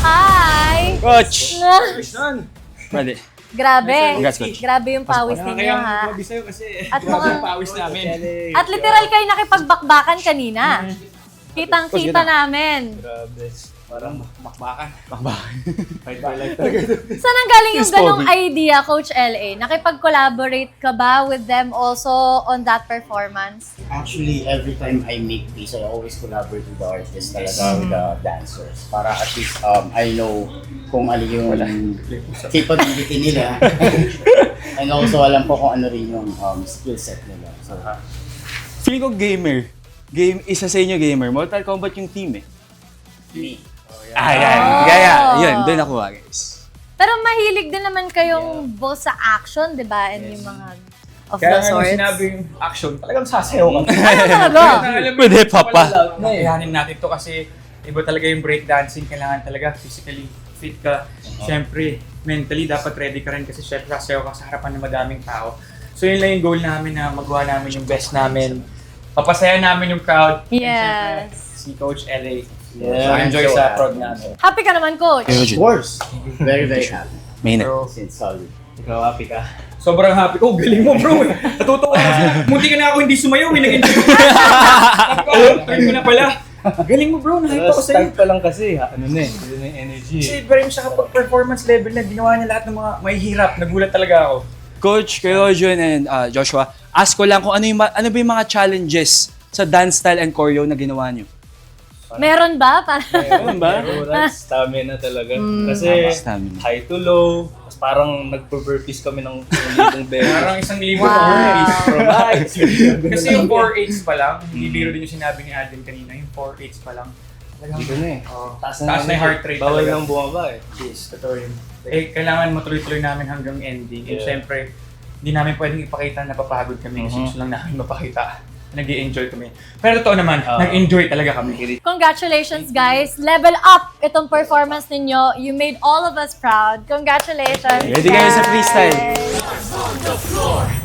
Hi! Coach! Pwede. Grabe. Congrats, Coach. Grabe yung pawis ninyo, ha? At mukhang... Pawis namin. At literal kayo nakipagbakbakan kanina. Kitang-kita namin. Grabe. Parang makbakan. Bakbakan. Fight for life talaga. Saan ang galing yung Yes, ganong Pogi. idea, Coach LA? Nakipag-collaborate ka ba with them also on that performance? Actually, every time I make peace, I always collaborate with the artists talaga, with the dancers. Para at least I know kung ano yung capability nila. And also, alam ko kung ano rin yung skill set nila. So, Feeling ko gamer. Isa sa inyo gamer. Mortal Kombat yung team eh. me. Yan. Oh. Kaya, yun. Doon ako guys. Pero mahilig din naman kayong both sa action, di ba? And yung mga of Kaya the nga nung sorts. sinabi yung action, talagang sasayaw ka. Ano talaga? Pwede, Papa. Kakayanin natin to kasi iba talaga yung breakdancing. Kailangan talaga physically fit ka. Siyempre, mentally dapat ready ka rin kasi syempre sasayaw ka sa harapan ng madaming tao. So yun lang yung goal namin na magawa namin yung best namin. Papasaya namin yung crowd. And syempre, Yes. si Coach LA. Yeah, enjoy so sa happy. prod namin. Happy ka naman, Coach. Of course. Very, very happy. Main Bro, Since solid. ikaw happy ka? Sobrang happy. Oh, galing mo bro. Natutuwa ako. Munti ka na ako hindi sumayaw. Nag-enjoy ko. Sabi ko na pala. Galing mo bro. Nakita ko sa'yo. Start pa lang kasi, ano na eh, yun na yung energy. Kasi iba rin siya kapag performance level na ginawa niya lahat ng mga may hirap. Nagulat talaga ako. Coach, kayo, Jun and Joshua, ask ko lang kung ano ba yung mga challenges sa dance style and choreo na ginawa nyo? Meron ba? Meron ba? Endurance, stamina talaga. Kasi Stamina. high to low, tapos parang nagpo-burpees kami ng litong beses. Parang 1,000 Wow. From heights. Kasi yung 4/8 pa lang, hindi biro din yung sinabi ni Alden kanina, yung 4/8 pa lang. Talagang, Dito na eh. taas na yung heart rate Bawal talaga. nang bumaba eh. Yes, totoo yun. Eh, kailangan matuloy-tuloy namin hanggang ending. And Yeah. syempre, hindi namin pwedeng ipakita na napapagod kami kasi gusto lang namin mapakita. Nag-i-enjoy kami. Pero totoo naman, nag-enjoy talaga kami. Congratulations, guys. Level up itong performance ninyo. You made all of us proud. Congratulations. Ready kayo sa freestyle? guys.